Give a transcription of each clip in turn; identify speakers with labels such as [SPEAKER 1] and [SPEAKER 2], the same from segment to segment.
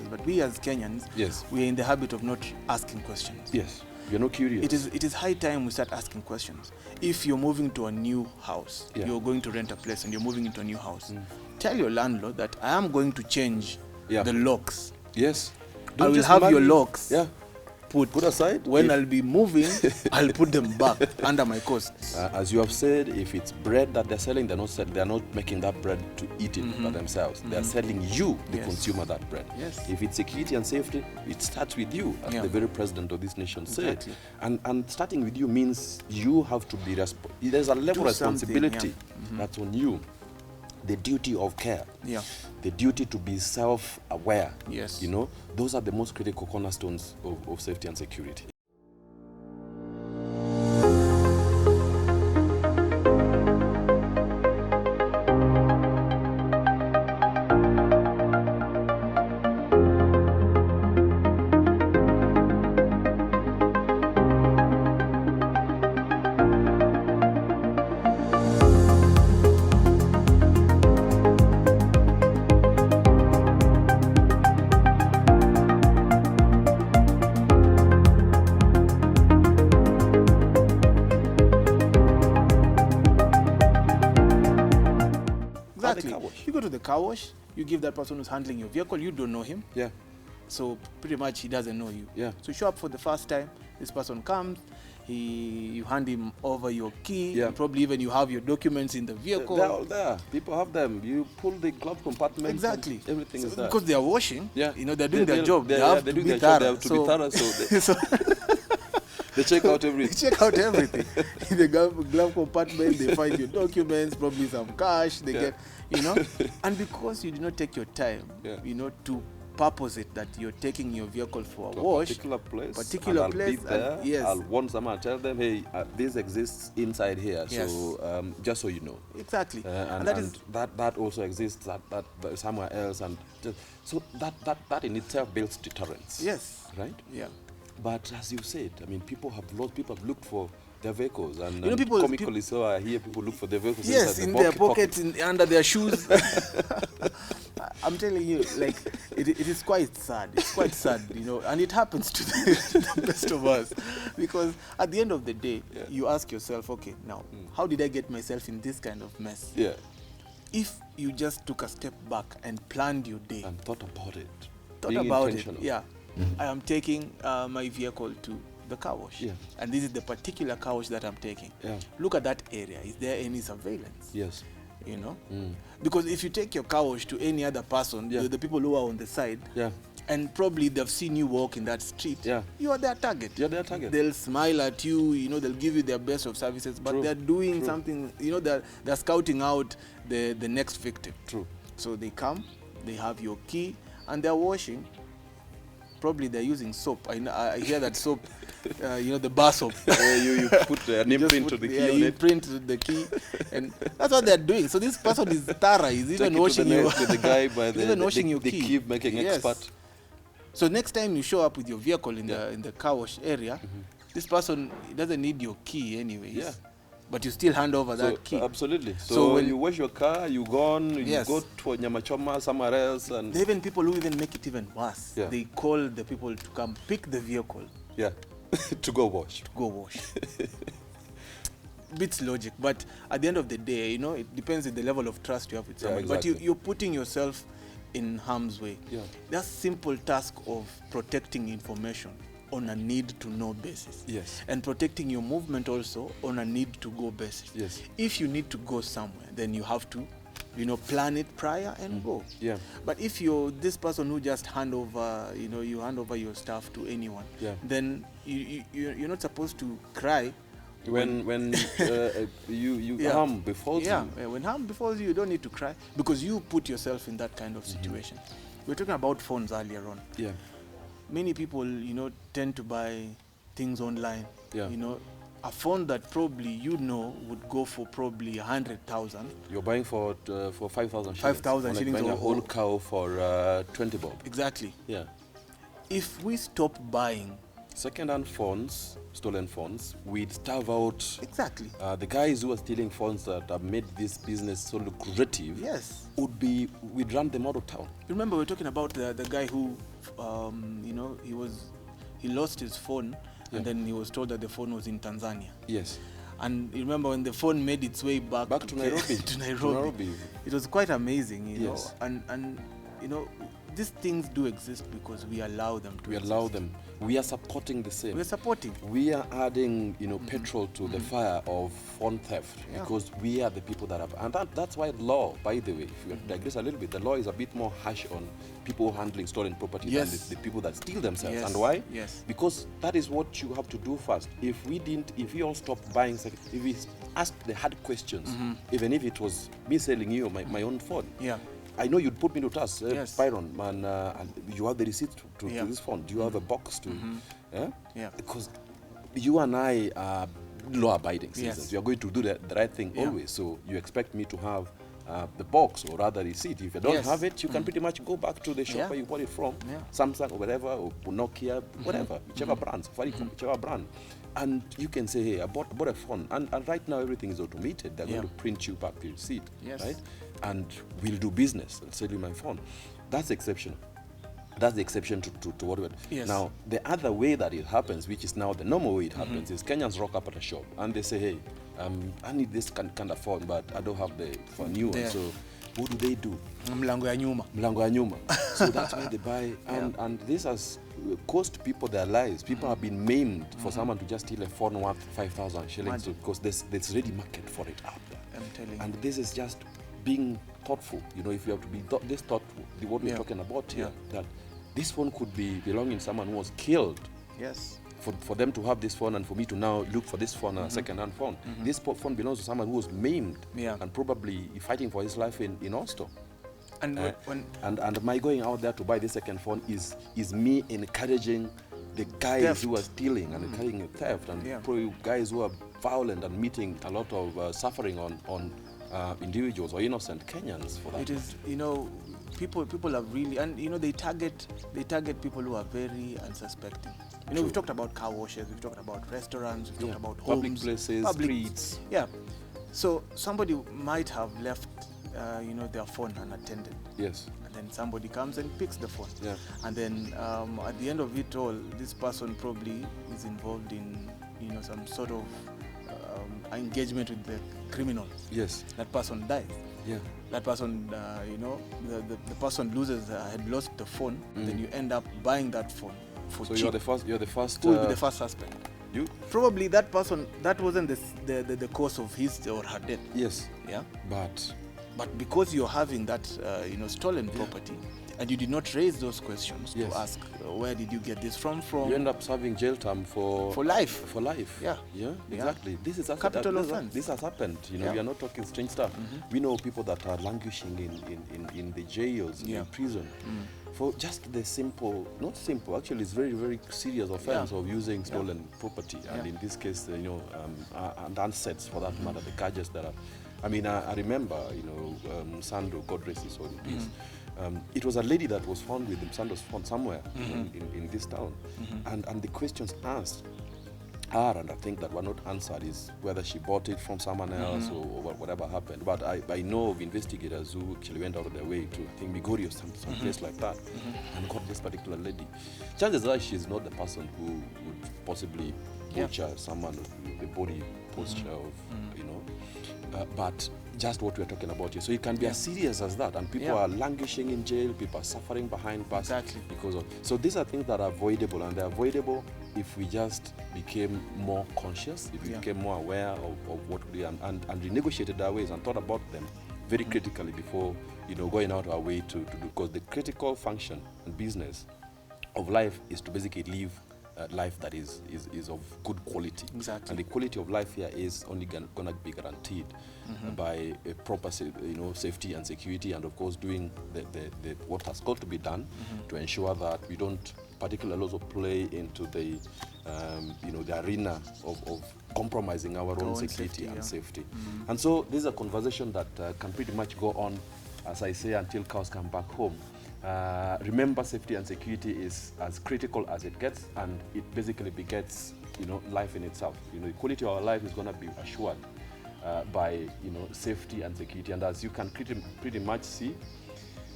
[SPEAKER 1] But we as Kenyans,
[SPEAKER 2] yes,
[SPEAKER 1] we are in the habit of not asking questions.
[SPEAKER 2] Yes, you're not curious.
[SPEAKER 1] It is high time we start asking questions. If you're moving to a new house, you're going to rent a place and you're moving into a new house, tell your landlord that I am going to change the locks.
[SPEAKER 2] Yes.
[SPEAKER 1] I will have your locks put
[SPEAKER 2] aside.
[SPEAKER 1] When I'll be moving, I'll put them back under my costs.
[SPEAKER 2] As you have said, if it's bread that they're selling, they're not making that bread to eat it by themselves. They're selling you, the consumer, that bread.
[SPEAKER 1] Yes.
[SPEAKER 2] If it's security and safety, it starts with you, as the very president of this nation said. And starting with you means you have to be there's a level of responsibility that's on you. The duty of care, the duty to be self-aware.
[SPEAKER 1] Yes.
[SPEAKER 2] You know, those are the most critical cornerstones of safety and security.
[SPEAKER 1] You go to the car wash, you give that person who's handling your vehicle, you don't know him.
[SPEAKER 2] Yeah.
[SPEAKER 1] So pretty much he doesn't know you.
[SPEAKER 2] Yeah.
[SPEAKER 1] So you show up for the first time, this person comes, you hand him over your key, probably even you have your documents in the vehicle.
[SPEAKER 2] They're all there. People have them. You pull the glove compartment.
[SPEAKER 1] Exactly.
[SPEAKER 2] Everything is there.
[SPEAKER 1] Because they are washing, you know, they're doing their job.
[SPEAKER 2] They have to be thorough. So they check out everything.
[SPEAKER 1] They check out everything. In the glove compartment, they find your documents, probably some cash. They get, you know. And because you did not take your time, you know, to purpose it that you're taking your vehicle for a wash,
[SPEAKER 2] particular place,
[SPEAKER 1] I'll be there.
[SPEAKER 2] Yes. I'll want someone to tell them, hey, this exists inside here.
[SPEAKER 1] Yes.
[SPEAKER 2] So just so you know.
[SPEAKER 1] Exactly.
[SPEAKER 2] And that also exists that somewhere else, and so that in itself builds deterrence.
[SPEAKER 1] Yes.
[SPEAKER 2] Right.
[SPEAKER 1] Yeah.
[SPEAKER 2] But as you said, I mean, people have looked for their vehicles, and,
[SPEAKER 1] you know,
[SPEAKER 2] comically so I hear people look for their vehicles
[SPEAKER 1] in their pockets, under their shoes. I'm telling you, like, it is quite sad. It's quite sad, you know, and it happens to the best of us. Because at the end of the day, you ask yourself, okay, now, how did I get myself in this kind of mess?
[SPEAKER 2] Yeah.
[SPEAKER 1] If you just took a step back and planned your day.
[SPEAKER 2] And thought about it.
[SPEAKER 1] I am taking my vehicle to the car wash.
[SPEAKER 2] Yeah.
[SPEAKER 1] And this is the particular car wash that I'm taking. Yeah. Look at that area. Is there any surveillance?
[SPEAKER 2] Yes.
[SPEAKER 1] You know? Because if you take your car wash to any other person, the people who are on the side, and probably they've seen you walk in that street, you are their target.
[SPEAKER 2] You're their target.
[SPEAKER 1] They'll smile at you, you know, they'll give you their best of services, but they're doing something, you know, they're scouting out the next victim.
[SPEAKER 2] True.
[SPEAKER 1] So they come, they have your key, and they're washing. Probably they're using soap. I hear that soap, you know, the bar soap.
[SPEAKER 2] You put an imprint to the key on it.
[SPEAKER 1] You print the key, and that's what they're doing. So this person is thorough. He's even washing you.
[SPEAKER 2] The guy by the
[SPEAKER 1] key
[SPEAKER 2] making expert.
[SPEAKER 1] So next time you show up with your vehicle in the car wash area, this person doesn't need your key anyways. Yeah. But you still hand over that key.
[SPEAKER 2] Absolutely. So when you wash your car, you go to Nyamachoma, somewhere else. And
[SPEAKER 1] there are even people who even make it even worse. Yeah. They call the people to come pick the vehicle.
[SPEAKER 2] Yeah, to go wash.
[SPEAKER 1] Beats logic. But at the end of the day, you know, it depends on the level of trust you have with someone.
[SPEAKER 2] Exactly.
[SPEAKER 1] But you're putting yourself in harm's way. Yeah. That simple task of protecting information on a need-to-know basis.
[SPEAKER 2] Yes. And
[SPEAKER 1] protecting your movement also on a need-to-go basis.
[SPEAKER 2] Yes.
[SPEAKER 1] If you need to go somewhere, then you have to, you know, plan it prior and go.
[SPEAKER 2] Yeah.
[SPEAKER 1] But if you're this person who just hand over, you know, you hand over your stuff to anyone, then you're not supposed to cry.
[SPEAKER 2] When harm befalls you.
[SPEAKER 1] Yeah, when harm befalls you, you don't need to cry because you put yourself in that kind of situation. We were talking about phones earlier on.
[SPEAKER 2] Yeah.
[SPEAKER 1] Many people, you know, tend to buy things online.
[SPEAKER 2] Yeah.
[SPEAKER 1] You know, a phone that probably you know would go for probably 100,000.
[SPEAKER 2] You're buying for 5,000 shillings.
[SPEAKER 1] 5,000 shillings.
[SPEAKER 2] Buying a whole cow for 20 bob.
[SPEAKER 1] Exactly.
[SPEAKER 2] Yeah.
[SPEAKER 1] If we stop buying
[SPEAKER 2] second-hand phones, stolen phones, we'd starve out
[SPEAKER 1] Exactly.
[SPEAKER 2] the guys who are stealing phones that have made this business so lucrative.
[SPEAKER 1] Yes.
[SPEAKER 2] We'd run them out of town.
[SPEAKER 1] Remember, we're talking about the guy who, he lost his phone, and then he was told that the phone was in Tanzania.
[SPEAKER 2] Yes.
[SPEAKER 1] And you remember when the phone made its way back
[SPEAKER 2] to Nairobi.
[SPEAKER 1] to Nairobi. It was quite amazing, you know. And you know, these things do exist because we allow them to exist.
[SPEAKER 2] Allow them. We are supporting the same.
[SPEAKER 1] We're supporting.
[SPEAKER 2] We are adding, petrol to the fire of phone theft because we are the people that have, and that's why law, by the way, if you digress a little bit, the law is a bit more harsh on people handling stolen property than the people that steal themselves.
[SPEAKER 1] Yes.
[SPEAKER 2] And why?
[SPEAKER 1] Yes.
[SPEAKER 2] Because that is what you have to do first. If we all stopped buying, if we asked the hard questions, even if it was me selling you my own phone.
[SPEAKER 1] Yeah.
[SPEAKER 2] I know you'd put me to task,
[SPEAKER 1] Yes.
[SPEAKER 2] Byron, man, and you have the receipt to this phone. Do you have a box to?
[SPEAKER 1] Yeah.
[SPEAKER 2] Because you and I are law-abiding citizens.
[SPEAKER 1] Yes.
[SPEAKER 2] We are going to do the right thing always. So you expect me to have the box or rather receipt. If you don't have it, you can pretty much go back to the shop where you bought it from, Samsung or whatever, or Nokia, whatever, whichever brand, Safaricom, whichever brand. And you can say, hey, I bought a phone. And right now everything is automated. They're going to print you back the receipt, right? And we'll do business and sell you my phone. That's exceptional. That's the exception to what we're...
[SPEAKER 1] Yes.
[SPEAKER 2] Now, the other way that it happens, which is now the normal way it happens, is Kenyans rock up at a shop and they say, hey, I need this kind of phone, but I don't have for a new one. So what do?
[SPEAKER 1] Mlango ya nyuma.
[SPEAKER 2] So that's why they buy. And this has cost people their lives. People have been maimed for someone to just steal a phone worth 5,000 shillings because there's ready market for it out there.
[SPEAKER 1] I'm telling you.
[SPEAKER 2] And this is just being thoughtful. If you have to be this thoughtful, what we're talking about here, that this phone could be belonging to someone who was killed.
[SPEAKER 1] Yes.
[SPEAKER 2] For them to have this phone and for me to now look for this phone, a second-hand phone. This phone belongs to someone who was maimed and probably fighting for his life in Oslo.
[SPEAKER 1] And
[SPEAKER 2] and my going out there to buy this second phone is me encouraging the guys who are stealing and encouraging theft and probably guys who are violent and meeting a lot of suffering on individuals or innocent Kenyans for that.
[SPEAKER 1] It is, people are really, and they target people who are very unsuspecting. We've talked about car washes, we've talked about restaurants, we've talked about homes,
[SPEAKER 2] public places, streets.
[SPEAKER 1] Yeah. So somebody might have left, their phone unattended.
[SPEAKER 2] Yes.
[SPEAKER 1] And then somebody comes and picks the phone.
[SPEAKER 2] Yeah.
[SPEAKER 1] And then at the end of it all, this person probably is involved in, some sort of engagement with the criminal.
[SPEAKER 2] Yes.
[SPEAKER 1] That person dies.
[SPEAKER 2] Yeah.
[SPEAKER 1] That person, the person had lost the phone, then you end up buying that phone for cheap.
[SPEAKER 2] So you're the first.
[SPEAKER 1] Who will be the first suspect?
[SPEAKER 2] You?
[SPEAKER 1] Probably that person, that wasn't the cause of his or her death.
[SPEAKER 2] Yes.
[SPEAKER 1] Yeah.
[SPEAKER 2] But
[SPEAKER 1] because you're having that, stolen property, and you did not raise those questions to ask, where did you get this from?
[SPEAKER 2] You end up serving jail term for
[SPEAKER 1] life.
[SPEAKER 2] For life.
[SPEAKER 1] Yeah.
[SPEAKER 2] Yeah, exactly. This is
[SPEAKER 1] capital offense.
[SPEAKER 2] This has happened. We are not talking strange stuff. We know people that are languishing in the jails, in prison, for just the not simple, actually it's very, very serious offense of using stolen property. And in this case, and assets for that matter, the gadgets that are... I mean, I remember, Sando, God rest his soul in peace. It was a lady that was found with him. Sando's found somewhere in this town. And the questions asked her, and I think that were not answered, is whether she bought it from someone else or whatever happened. But I know of investigators who actually went out of their way to, I think, Migori or some place like that, and got this particular lady. Chances are she's not the person who would possibly butcher someone with the body posture of, but just what we're talking about here. So it can be as serious as that, and people are languishing in jail, people are suffering behind bars because of... So these are things that are avoidable, and they're avoidable if we just became more conscious, if we became more aware of what we are, and renegotiated our ways and thought about them very critically before, going out our way to do. Because the critical function and business of life is to basically live life that is of good quality.
[SPEAKER 1] Exactly.
[SPEAKER 2] And the quality of life here is only going to be guaranteed by a proper safety and security, and of course doing the what has got to be done to ensure that we don't particularly also play into the the arena of compromising our own security and safety. And so this is a conversation that can pretty much go on, as I say, until cows come back home. Remember, safety and security is as critical as it gets, and it basically begets, life in itself. The quality of our life is going to be assured by, safety and security. And as you can pretty much see,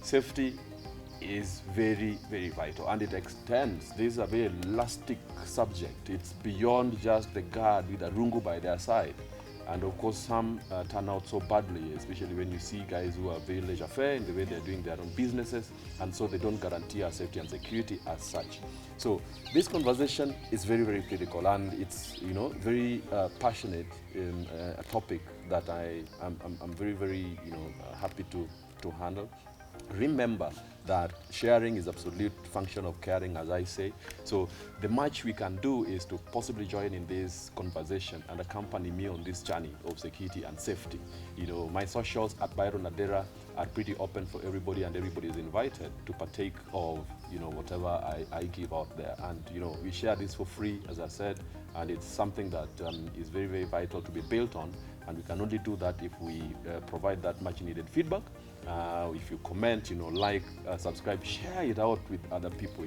[SPEAKER 2] safety is very, very vital, and it extends. This is a very elastic subject. It's beyond just the guard with a rungu by their side. And of course, some turn out so badly, especially when you see guys who are very laissez-faire in the way they're doing their own businesses, and so they don't guarantee our safety and security as such. So this conversation is very, very critical, and it's very passionate in a topic that I'm very, very happy to handle. Remember that sharing is absolute function of caring, as I say. So the much we can do is to possibly join in this conversation and accompany me on this journey of security and safety. My socials at Byron Adera are pretty open for everybody, and everybody is invited to partake of whatever I give out there. And we share this for free, as I said, and it's something that is very, very vital to be built on. And we can only do that if we provide that much needed feedback. If you comment, like, subscribe, share it out with other people.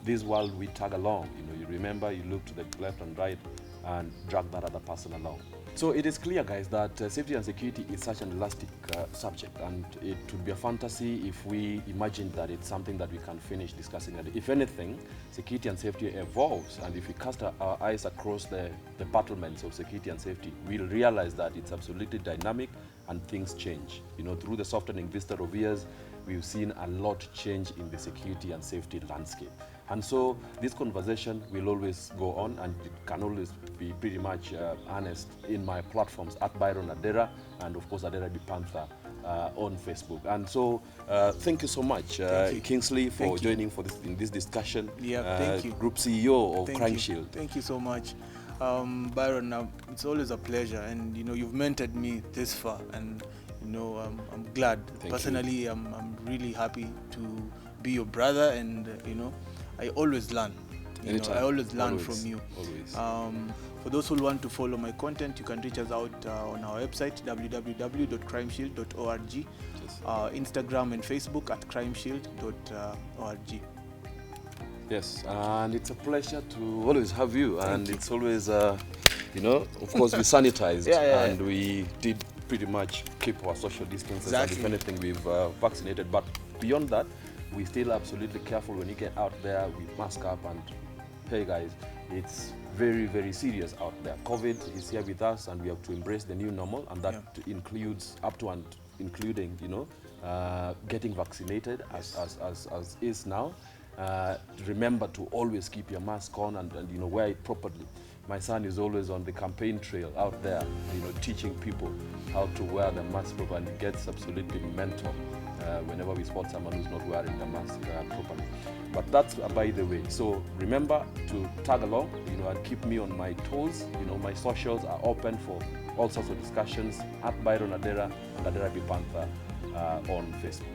[SPEAKER 2] This world, we tag along. You remember, you look to the left and right and drag that other person along. So it is clear, guys, that safety and security is such an elastic subject, and it would be a fantasy if we imagine that it's something that we can finish discussing. And if anything, security and safety evolves, and if we cast our eyes across the battlements of security and safety, we'll realize that it's absolutely dynamic and things change. Through the softening vista of years, we've seen a lot change in the security and safety landscape. And so this conversation will always go on, and it can always be pretty much honest in my platforms at Byron Adera, and of course Adera Panther on Facebook. And so thank you so much, Kingsley, for joining in this discussion.
[SPEAKER 1] Yeah, thank you.
[SPEAKER 2] Group CEO of Crime Shield.
[SPEAKER 1] Thank you so much. Byron, it's always a pleasure, and you've mentored me this far, and I'm glad. Personally, I'm really happy to be your brother, and I always learn. I always learn from you.
[SPEAKER 2] Always.
[SPEAKER 1] For those who want to follow my content, you can reach us out on our website, www.crimeshield.org, Instagram and Facebook at crimeshield.org.
[SPEAKER 2] Yes, and it's a pleasure to always have you. And it's always, of course, we sanitized and we did pretty much keep our social distances.
[SPEAKER 1] Exactly.
[SPEAKER 2] And if anything, we've vaccinated. But beyond that, we're still absolutely careful when you get out there. We mask up, and hey, guys, it's very, very serious out there. COVID is here with us, and we have to embrace the new normal, and that includes up to and including, getting vaccinated as is now. Remember to always keep your mask on and wear it properly. My son is always on the campaign trail out there, teaching people how to wear the mask properly, and it gets absolutely mental whenever we spot someone who's not wearing the mask properly. But that's by the way. So remember to tag along, and keep me on my toes. My socials are open for all sorts of discussions at Byron Adera and Adera Panther on Facebook.